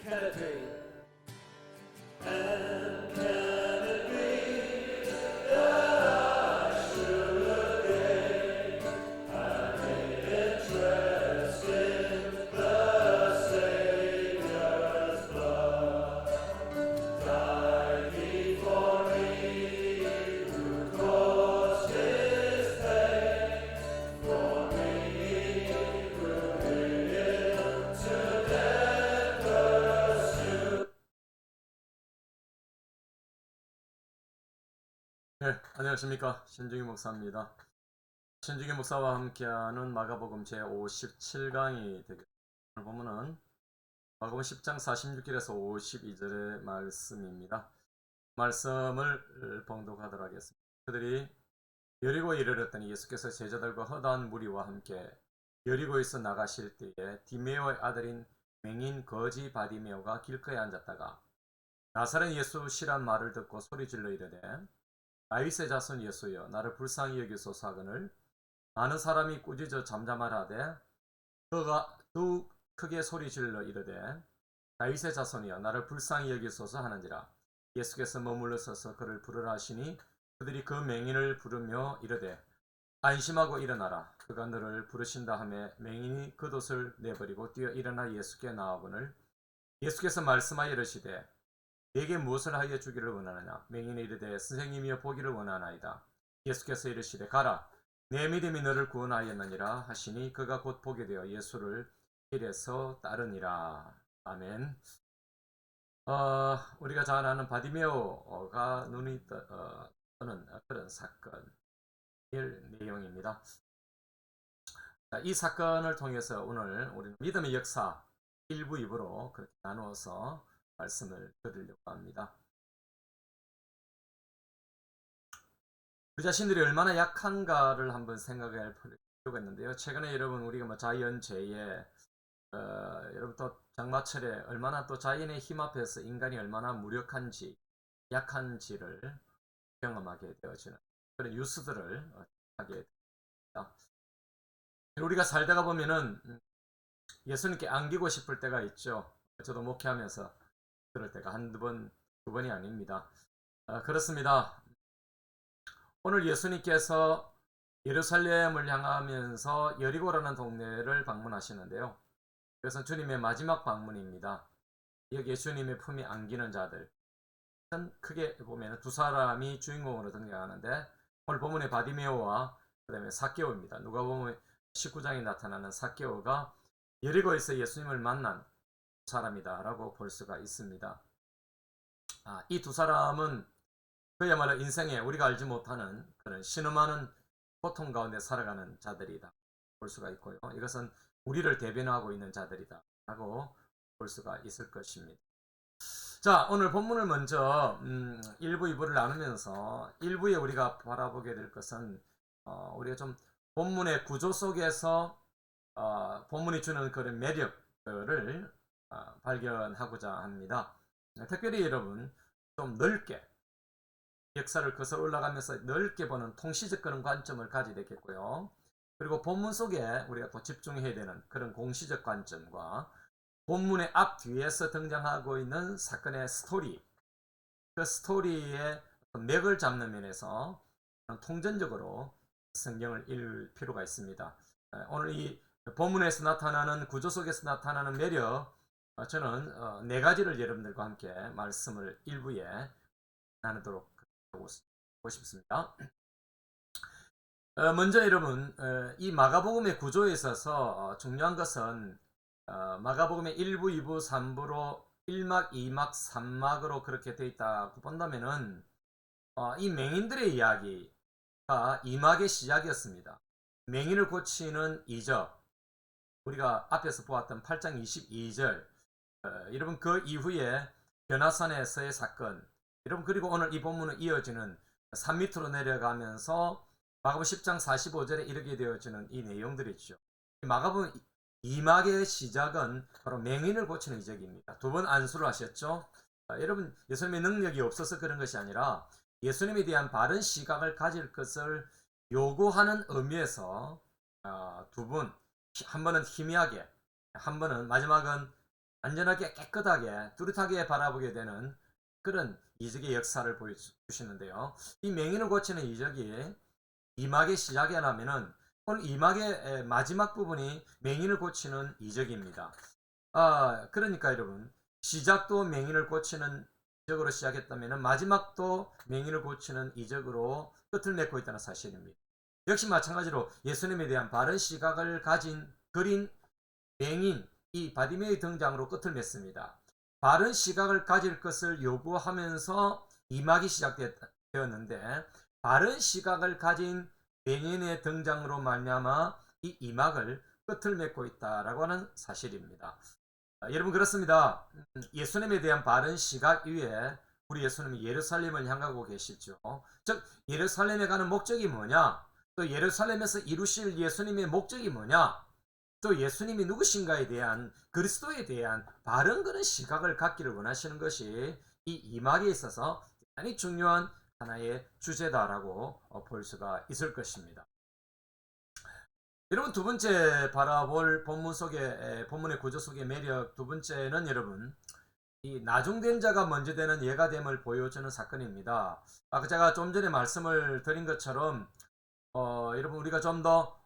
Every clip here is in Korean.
can attain and can agree that I should gain an interest in the Savior's blood. Died he for me who caused his pain, for me who him to death pursued. 네, 안녕하십니까. 신중희 목사입니다. 신중희 목사와 함께하는 마가복음 제57강이 되겠습니다. 오늘 보면은 마가복음 10장 46절에서 52절의 말씀입니다. 말씀을 봉독하도록 하겠습니다. 그들이 여리고에 이르렀더니 예수께서 제자들과 허다한 무리와 함께 여리고에서 나가실 때에 디메오의 아들인 맹인 거지 바디메오가 길가에 앉았다가 나사렛 예수시란 말을 듣고 소리질러 이르되 다윗의 자손 예수여 나를 불쌍히 여기소서 하거늘 많은 사람이 꾸짖어 잠잠하라되 그가 더욱 크게 소리질러 이르되 다윗의 자손이여 나를 불쌍히 여기소서 하는지라. 예수께서 머물러 서서 그를 부르라 하시니 그들이 그 맹인을 부르며 이르되 안심하고 일어나라. 그가 너를 부르신다 하매 맹인이 겉옷을 내버리고 뛰어 일어나 예수께 나아오거늘 예수께서 말씀하여 이르시되 내게 무엇을 하여 주기를 원하느냐. 맹인이 이르되 선생님이여 보기를 원하나이다. 예수께서 이르시되 가라 내 믿음이 너를 구원하였느니라 하시니 그가 곧 보게 되어 예수를 길에서 따르니라. 아멘. 우리가 잘 아는 바디메오가 눈이 떠는 그런 사건의 내용입니다. 자, 이 사건을 통해서 오늘 우리는 믿음의 역사 1부, 2부로 그렇게 나누어서 말씀을 드리려고 합니다. 우리 자신들이 얼마나 약한가를 한번 생각할 필요가 있는데요. 최근에 여러분 우리가 자연재해, 여러분 또 장마철에 얼마나 또 자연의 힘 앞에서 인간이 얼마나 무력한지, 약한지를 경험하게 되어지는 그런 뉴스들을 하게 됩니다. 우리가 살다가 보면은 예수님께 안기고 싶을 때가 있죠. 저도 목회하면서 그럴 때가 한두 번, 두 번이 아닙니다. 그렇습니다. 오늘 예수님께서 예루살렘을 향하면서 여리고라는 동네를 방문하시는데요. 이것은 주님의 마지막 방문입니다. 여기 예수님의 품에 안기는 자들, 크게 보면 두 사람이 주인공으로 등장하는데 오늘 본문의 바디메오와 그 다음에 삭개오입니다. 누가 보면 19장에 나타나는 삭개오가 여리고에서 예수님을 만난 사람이다 라고 볼 수가 있습니다. 이 두 사람은 그야말로 인생에 우리가 알지 못하는 그런 신음하는 고통 가운데 살아가는 자들이다 볼 수가 있고요. 이것은 우리를 대변하고 있는 자들이다 라고 볼 수가 있을 것입니다. 자, 오늘 본문을 먼저 1부, 2부를 나누면서 1부에 우리가 바라보게 될 것은 우리가 좀 본문의 구조 속에서 본문이 주는 그런 매력들을 발견하고자 합니다. 특별히 여러분 좀 넓게 역사를 거슬러 올라가면서 넓게 보는 통시적 그런 관점을 가지게 되겠고요. 그리고 본문 속에 우리가 또 집중해야 되는 그런 공시적 관점과 본문의 앞 뒤에서 등장하고 있는 사건의 스토리, 그 스토리의 맥을 잡는 면에서 통전적으로 성경을 읽을 필요가 있습니다. 오늘 이 본문에서 나타나는 구조 속에서 나타나는 매력, 저는 네 가지를 여러분들과 함께 말씀을 일부에 나누도록 하고 싶습니다. 먼저 여러분 이 마가복음의 구조에 있어서 중요한 것은 마가복음의 1부, 2부, 3부로 1막, 2막, 3막으로 그렇게 되어 있다고 본다면은 이 맹인들의 이야기가 2막의 시작이었습니다. 맹인을 고치는 이적, 우리가 앞에서 보았던 8장 22절, 여러분 그 이후에 변화산에서의 사건, 여러분 그리고 오늘 이 본문은 이어지는 산 밑으로 내려가면서 마가복음 10장 45절에 이르게 되어지는 이 내용들이죠. 마가복음 2막의 시작은 바로 맹인을 고치는 이적입니다. 두 번 안수를 하셨죠. 여러분 예수님의 능력이 없어서 그런 것이 아니라 예수님에 대한 바른 시각을 가질 것을 요구하는 의미에서 두 분, 한 번은 희미하게, 한 번은 마지막은 안전하게 깨끗하게 뚜렷하게 바라보게 되는 그런 이적의 역사를 보여주시는데요. 이 맹인을 고치는 이적이 이막의 시작이라면은 오늘 이막의 마지막 부분이 맹인을 고치는 이적입니다. 그러니까 여러분, 시작도 맹인을 고치는 이적으로 시작했다면 마지막도 맹인을 고치는 이적으로 끝을 맺고 있다는 사실입니다. 역시 마찬가지로 예수님에 대한 바른 시각을 그린 맹인 이 바디메의 등장으로 끝을 맺습니다. 바른 시각을 가질 것을 요구하면서 이막이 시작되었는데 바른 시각을 가진 맹인의 등장으로 말미암아 이 이막을 끝을 맺고 있다라고 하는 사실입니다. 여러분 그렇습니다. 예수님에 대한 바른 시각 위에 우리 예수님이 예루살렘을 향하고 계시죠. 즉 예루살렘에 가는 목적이 뭐냐? 또 예루살렘에서 이루실 예수님의 목적이 뭐냐? 또 예수님이 누구신가에 대한 그리스도에 대한 바른 그런 시각을 갖기를 원하시는 것이 이 이막에 있어서 대단히 중요한 하나의 주제다라고 볼 수가 있을 것입니다. 여러분 두 번째 바라볼 본문의 구조 속의 매력 두 번째는 여러분 이 나중된 자가 먼저 되는 예가됨을 보여주는 사건입니다. 제가 좀 전에 말씀을 드린 것처럼 여러분 우리가 좀 더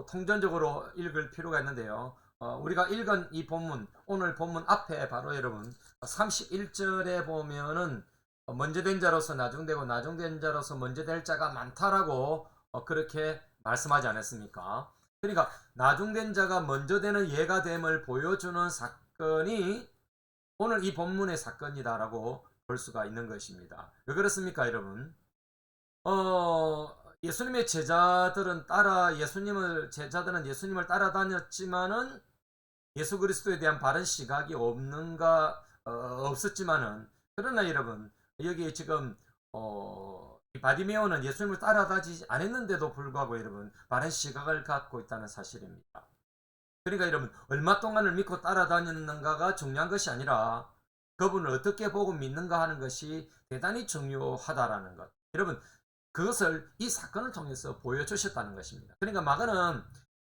통전적으로 읽을 필요가 있는데요. 우리가 읽은 이 본문 오늘 본문 앞에 바로 여러분 31절에 보면은 먼저 된 자로서 나중되고 나중된 자로서 먼저 될 자가 많다라고 그렇게 말씀하지 않았습니까? 그러니까 나중된 자가 먼저 되는 예가됨을 보여주는 사건이 오늘 이 본문의 사건이다라고 볼 수가 있는 것입니다. 왜 그렇습니까, 여러분? 예수님의 제자들은 예수님을 따라다녔지만은 예수 그리스도에 대한 바른 시각이 없었지만은 그러나 여러분 여기 지금 바디메오는 예수님을 따라다니지 않았는데도 불구하고 여러분 바른 시각을 갖고 있다는 사실입니다. 그러니까 여러분 얼마 동안을 믿고 따라다녔는가가 중요한 것이 아니라 그분을 어떻게 보고 믿는가 하는 것이 대단히 중요하다라는 것. 여러분 그것을 이 사건을 통해서 보여주셨다는 것입니다. 그러니까 마가는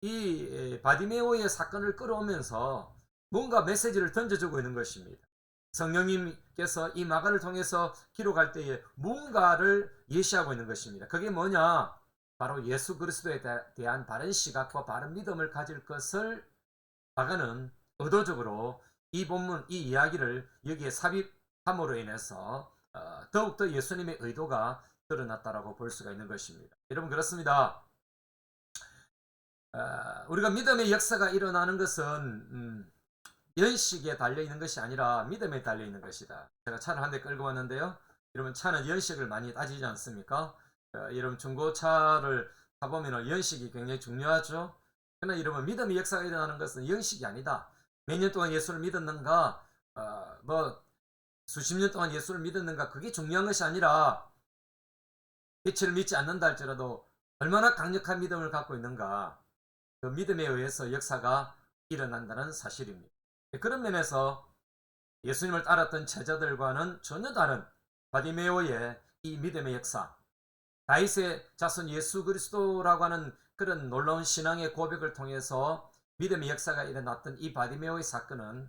이 바디메오의 사건을 끌어오면서 뭔가 메시지를 던져주고 있는 것입니다. 성령님께서 이 마가를 통해서 기록할 때에 뭔가를 예시하고 있는 것입니다. 그게 뭐냐? 바로 예수 그리스도에 대한 바른 시각과 바른 믿음을 가질 것을 마가는 의도적으로 이 본문, 이 이야기를 여기에 삽입함으로 인해서 더욱더 예수님의 의도가 드러났다라고 볼 수가 있는 것입니다. 여러분 그렇습니다. 우리가 믿음의 역사가 일어나는 것은 연식에 달려있는 것이 아니라 믿음에 달려있는 것이다. 제가 차를 한 대 끌고 왔는데요. 여러분 차는 연식을 많이 따지지 않습니까? 여러분 중고차를 타보면 연식이 굉장히 중요하죠. 그러나 여러분 믿음의 역사가 일어나는 것은 연식이 아니다. 몇 년 동안 예수를 믿었는가 수십 년 동안 예수를 믿었는가 그게 중요한 것이 아니라 빛을 믿지 않는다 할지라도 얼마나 강력한 믿음을 갖고 있는가 그 믿음에 의해서 역사가 일어난다는 사실입니다. 그런 면에서 예수님을 따랐던 제자들과는 전혀 다른 바디메오의 이 믿음의 역사 다윗의 자손 예수 그리스도라고 하는 그런 놀라운 신앙의 고백을 통해서 믿음의 역사가 일어났던 이 바디메오의 사건은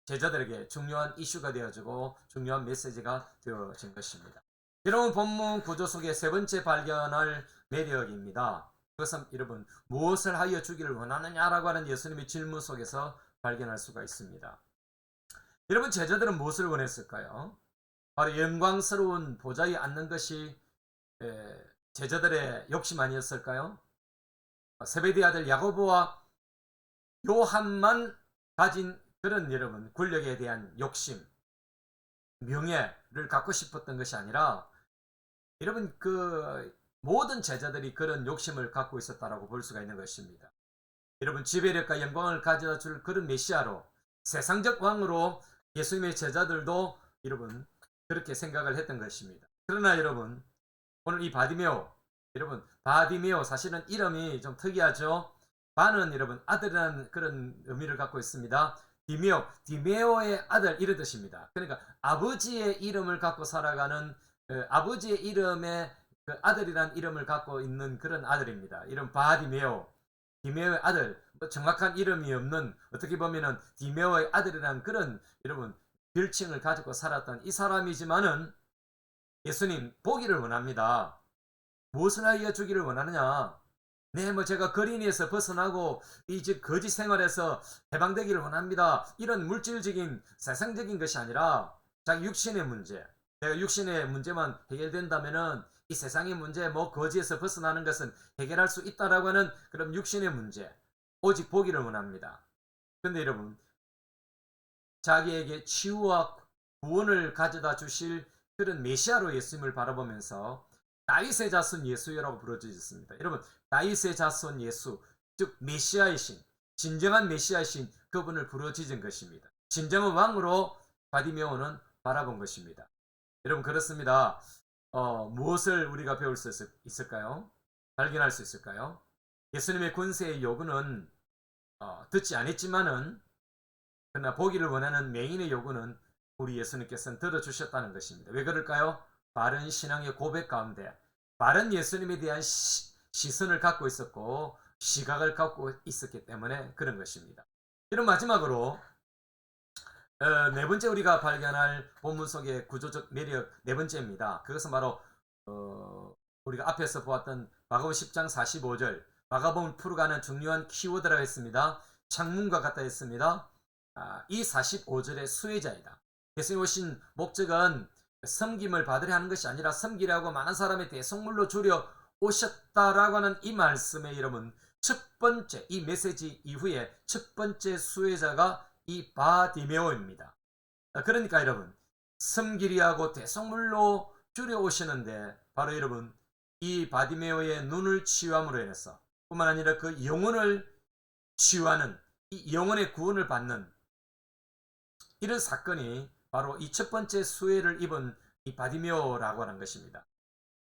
제자들에게 중요한 이슈가 되어지고 중요한 메시지가 되어진 것입니다. 여러분 본문 구조 속의 세 번째 발견할 매력입니다. 그것은 여러분 무엇을 하여 주기를 원하느냐라고 하는 예수님의 질문 속에서 발견할 수가 있습니다. 여러분 제자들은 무엇을 원했을까요? 바로 영광스러운 보좌에 앉는 것이 제자들의 욕심 아니었을까요? 세베대 아들 야고보와 요한만 가진 그런 여러분 권력에 대한 욕심, 명예를 갖고 싶었던 것이 아니라 여러분 그 모든 제자들이 그런 욕심을 갖고 있었다라고 볼 수가 있는 것입니다. 여러분 지배력과 영광을 가져다 줄 그런 메시아로 세상적 왕으로 예수님의 제자들도 여러분 그렇게 생각을 했던 것입니다. 그러나 여러분 오늘 이 바디메오 여러분 바디메오 사실은 이름이 좀 특이하죠. 바는 여러분 아들이라는 그런 의미를 갖고 있습니다. 디메오의 아들 이런 뜻입니다. 그러니까 아버지의 이름을 갖고 살아가는 아버지의 이름의 그 아들이란 이름을 갖고 있는 그런 아들입니다. 이름 바디메오. 디메오의 아들, 뭐 정확한 이름이 없는 어떻게 보면은 디메오의 아들이라는 그런 여러분 별칭을 가지고 살았던 이 사람이지만은 예수님 보기를 원합니다. 무엇을 하여 주기를 원하느냐? 네, 뭐 제가 거린이에서 벗어나고 이 즉 거짓 생활에서 해방되기를 원합니다. 이런 물질적인 세상적인 것이 아니라 자기 육신의 문제, 내가 육신의 문제만 해결된다면은 이 세상의 문제, 뭐 거지에서 벗어나는 것은 해결할 수 있다라고 하는 그런 육신의 문제, 오직 보기를 원합니다. 근데 여러분, 자기에게 치유와 구원을 가져다 주실 그런 메시아로 예수님을 바라보면서 다윗의 자손 예수라고 부르짖었습니다. 여러분, 다윗의 자손 예수, 즉 메시아이신, 진정한 메시아이신 그분을 부르짖은 것입니다. 진정한 왕으로 바디메오는 바라본 것입니다. 여러분, 그렇습니다. 무엇을 우리가 배울 수 있을까요? 발견할 수 있을까요? 예수님의 권세의 요구는 듣지 않았지만은 그러나 보기를 원하는 맹인의 요구는 우리 예수님께서는 들어주셨다는 것입니다. 왜 그럴까요? 바른 신앙의 고백 가운데 바른 예수님에 대한 시선을 갖고 있었고 시각을 갖고 있었기 때문에 그런 것입니다. 이런 마지막으로 네 번째 우리가 발견할 본문 속의 구조적 매력 네 번째입니다. 그것은 바로 우리가 앞에서 보았던 마가복음 10장 45절 마가복음을 풀어가는 중요한 키워드라고 했습니다. 창문과 같다 했습니다. 이 45절의 수혜자이다. 예수님 오신 목적은 섬김을 받으려 하는 것이 아니라 섬기려고 많은 사람의 대속물로 주려 오셨다라고 하는 이 말씀의 여러분 첫 번째 이 메시지 이후에 첫 번째 수혜자가 이 바디메오입니다. 그러니까 여러분 섬기려 하고 대속물로 주려 오시는데 바로 여러분 이 바디메오의 눈을 치유함으로 인해서 뿐만 아니라 그 영혼을 치유하는 이 영혼의 구원을 받는 이런 사건이 바로 이 첫 번째 수혜를 입은 이 바디메오라고 하는 것입니다.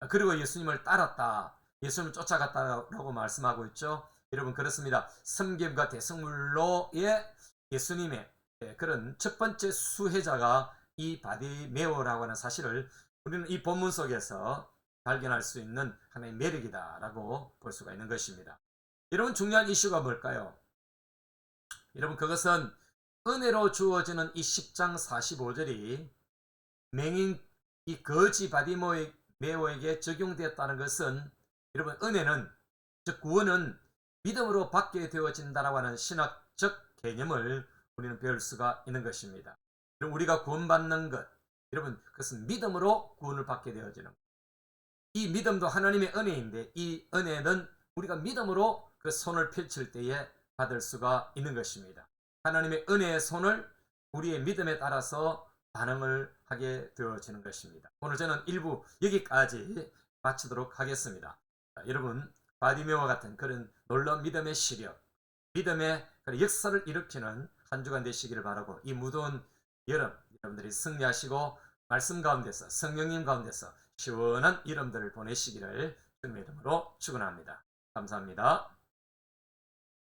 그리고 예수님을 따랐다. 예수님을 쫓아갔다라고 말씀하고 있죠. 여러분 그렇습니다. 섬김과 대속물로의 예수님의 그런 첫 번째 수혜자가 이 바디메오라고 하는 사실을 우리는 이 본문 속에서 발견할 수 있는 하나의 매력이다라고 볼 수가 있는 것입니다. 여러분 중요한 이슈가 뭘까요? 여러분 그것은 은혜로 주어지는 이 10장 45절이 맹인 이 거지 바디메오에게 적용되었다는 것은 여러분 은혜는 즉 구원은 믿음으로 받게 되어진다라고 하는 신학적 개념을 우리는 배울 수가 있는 것입니다. 우리가 구원받는 것 여러분 그것은 믿음으로 구원을 받게 되어지는 것. 이 믿음도 하나님의 은혜인데 이 은혜는 우리가 믿음으로 그 손을 펼칠 때에 받을 수가 있는 것입니다. 하나님의 은혜의 손을 우리의 믿음에 따라서 반응을 하게 되어지는 것입니다. 오늘 저는 1부 여기까지 마치도록 하겠습니다. 여러분 바디메오와 같은 그런 놀라운 믿음의 시력, 믿음의 역사를 일으키는 한 주간 되시기를 바라고 이 무더운 여름 여러분들이 승리하시고 말씀 가운데서 성령님 가운데서 시원한 여름들을 보내시기를 주님의 이름으로 축원합니다. 감사합니다.